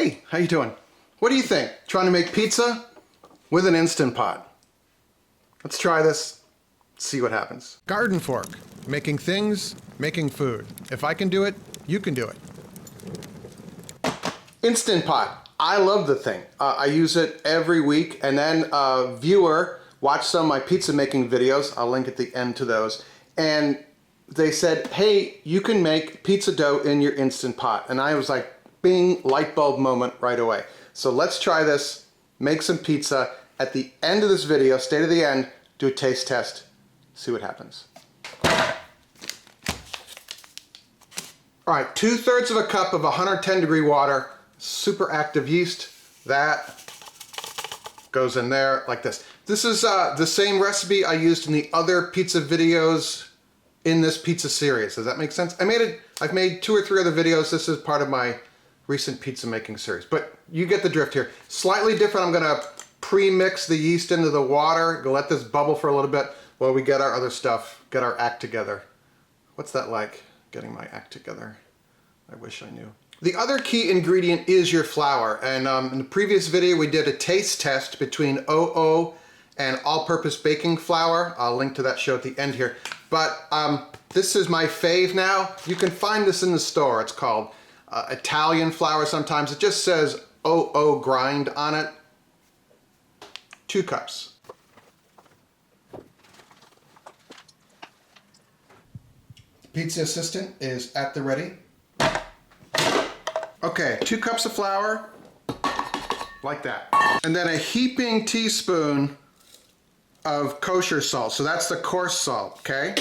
Hey, how you doing? What do you think? Trying to make pizza with an Instant Pot? Let's try this, see what happens. GardenFork, making things, making food. If I can do it, you can do it. Instant Pot, I love the thing. I use it every week, and then a viewer watched some of my pizza making videos. I'll link at the end to those. And they said, hey, you can make pizza dough in your Instant Pot. And I was like, bing, light bulb moment right away. So let's try this, make some pizza. At the end of this video, stay to the end, do a taste test, see what happens. All right, 2/3 of a cup of 110-degree water, super active yeast. That goes in there like this. This is the same recipe I used in the other pizza videos in this pizza series. Does that make sense? I've made 2 or 3 other videos. This is part of my recent pizza making series, but you get the drift here. Slightly different. I'm gonna pre-mix the yeast into the water, go let this bubble for a little bit while we get our other stuff, get our act together. What's that like, getting my act together? I wish I knew. The other key ingredient is your flour, and in the previous video we did a taste test between OO and all-purpose baking flour. I'll link to that show at the end here. But this is my fave now. You can find this in the store. It's called Italian flour sometimes. It just says OO grind on it. 2 cups. Pizza assistant is at the ready. Okay, 2 cups of flour, like that. And then a heaping teaspoon of kosher salt. So that's the coarse salt, okay?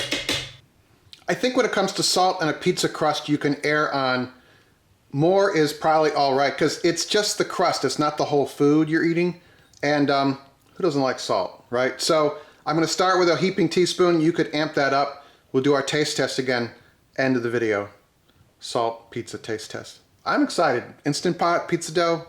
I think when it comes to salt and a pizza crust, you can err on more is probably all right, because it's just the crust, it's not the whole food you're eating. And who doesn't like salt, right? So I'm gonna start with a heaping teaspoon. You could amp that up. We'll do our taste test again, end of the video. Salt pizza taste test. I'm excited. Instant Pot pizza dough.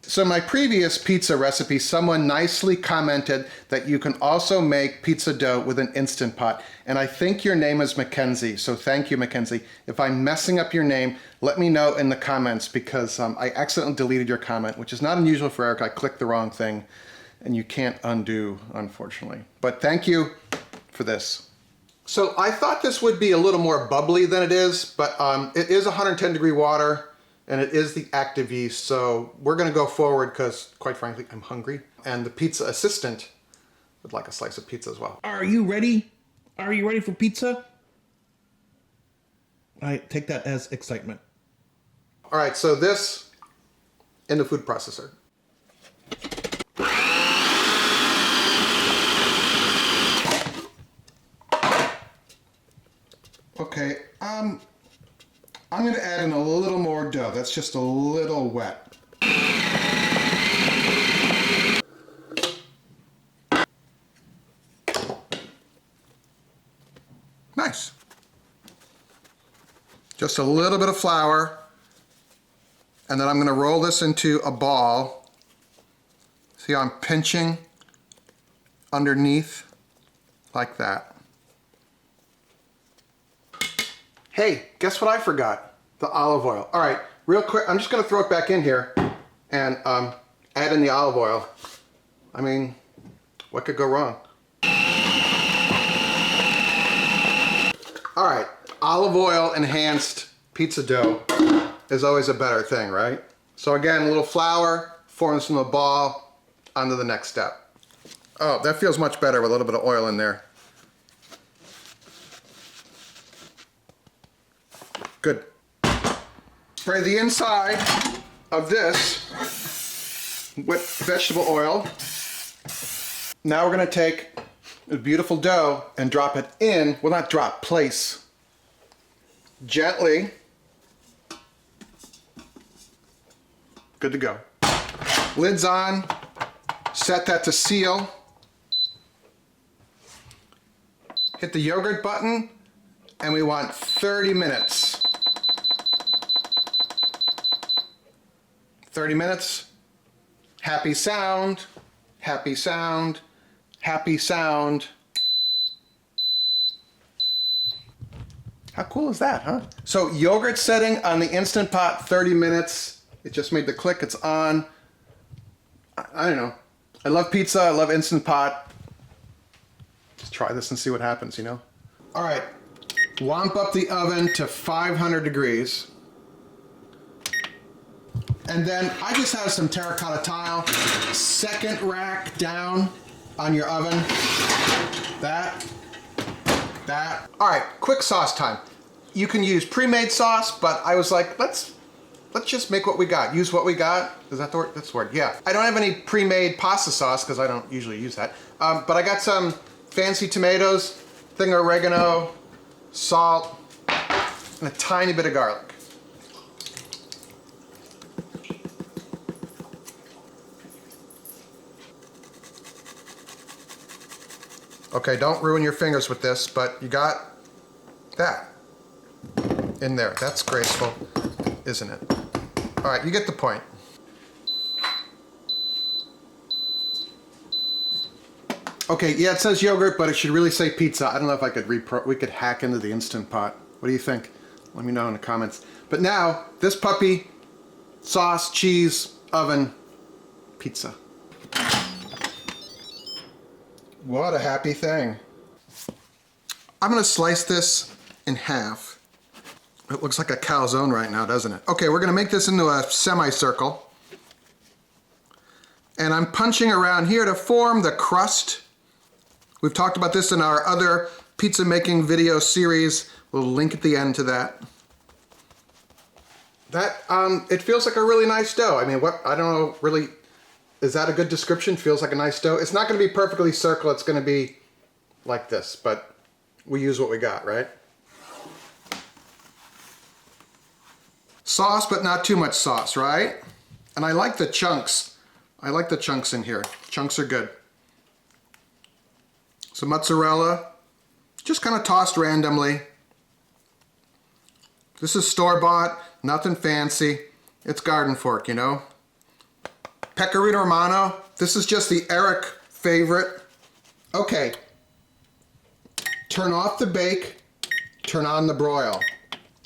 So my previous pizza recipe, someone nicely commented that you can also make pizza dough with an Instant Pot. And I think your name is Mackenzie, so thank you, Mackenzie. If I'm messing up your name, let me know in the comments, because I accidentally deleted your comment, which is not unusual for Eric. I clicked the wrong thing, and you can't undo, unfortunately. But thank you for this. So I thought this would be a little more bubbly than it is, but it is 110-degree water, and it is the active yeast, so we're gonna go forward because, quite frankly, I'm hungry, and the pizza assistant would like a slice of pizza as well. Are you ready? Are you ready for pizza? I take that as excitement. All right, so this in the food processor. Okay, I'm gonna add in a little more dough. That's just a little wet. Nice. Just a little bit of flour, and then I'm gonna roll this into a ball. See how I'm pinching underneath like that. Hey, guess what I forgot? The olive oil. All right, real quick, I'm just gonna throw it back in here and add in the olive oil. I mean, what could go wrong? All right, olive oil enhanced pizza dough is always a better thing, right? So again, a little flour, form this into a ball, on to the next step. Oh, that feels much better with a little bit of oil in there. Good. Spray the inside of this with vegetable oil. Now we're gonna take a beautiful dough and drop it in, well, not drop, place. Gently. Good to go. Lid's on, set that to seal. Hit the yogurt button, and we want 30 minutes. 30 minutes, happy sound, happy sound, happy sound. How cool is that, huh? So yogurt setting on the Instant Pot, 30 minutes. It just made the click. It's on. I don't know. I love pizza. I love Instant Pot. Just try this and see what happens, you know? All right. Wamp up the oven to 500 degrees. And then I just have some terracotta tile. Second rack down on your oven. That. All right, quick sauce time. You can use pre-made sauce, but I was like, let's just make what we got. Use what we got. Is that the word? That's the word, yeah. I don't have any pre-made pasta sauce because I don't usually use that. But I got some fancy tomatoes, thing of oregano, salt, and a tiny bit of garlic. Okay, don't ruin your fingers with this, but you got that in there. That's graceful, isn't it? All right, you get the point. Okay, yeah, it says yogurt, but it should really say pizza. I don't know if I could we could hack into the Instant Pot. What do you think? Let me know in the comments. But now, this puppy, sauce, cheese, oven, pizza. What a happy thing. I'm gonna slice this in half. It looks like a calzone right now, doesn't it? Okay, we're gonna make this into a semicircle. And I'm punching around here to form the crust. We've talked about this in our other pizza making video series. We'll link at the end to that. It feels like a really nice dough. I mean, I don't know, really, is that a good description? Feels like a nice dough. It's not gonna be perfectly circle, it's gonna be like this, but we use what we got, right? Sauce, but not too much sauce, right? And I like the chunks. I like the chunks in here. Chunks are good. Some mozzarella, just kind of tossed randomly. This is store-bought, nothing fancy. It's GardenFork, you know? Pecorino Romano, this is just the Eric favorite. Okay, turn off the bake, turn on the broil.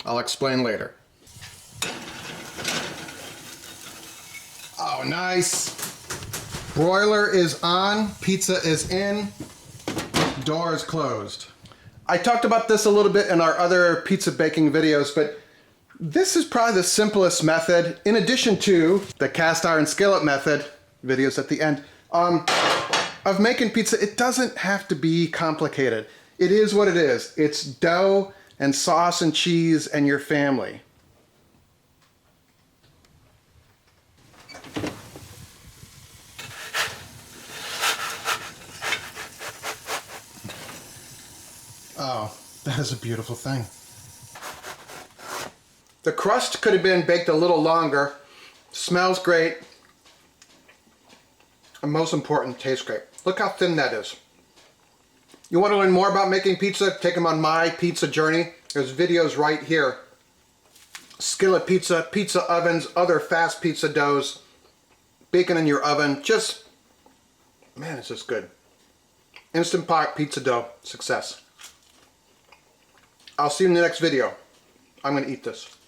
I'll explain later. Oh, nice. Broiler is on, pizza is in, door is closed. I talked about this a little bit in our other pizza baking videos, but this is probably the simplest method, in addition to the cast iron skillet method, videos at the end, of making pizza. It doesn't have to be complicated. It is what it is. It's dough and sauce and cheese and your family. Oh, that is a beautiful thing. The crust could have been baked a little longer. Smells great. And most important, tastes great. Look how thin that is. You want to learn more about making pizza? Take them on my pizza journey. There's videos right here. Skillet pizza, pizza ovens, other fast pizza doughs, baking in your oven. Just, man, it's just good. Instant Pot pizza dough, success. I'll see you in the next video. I'm going to eat this.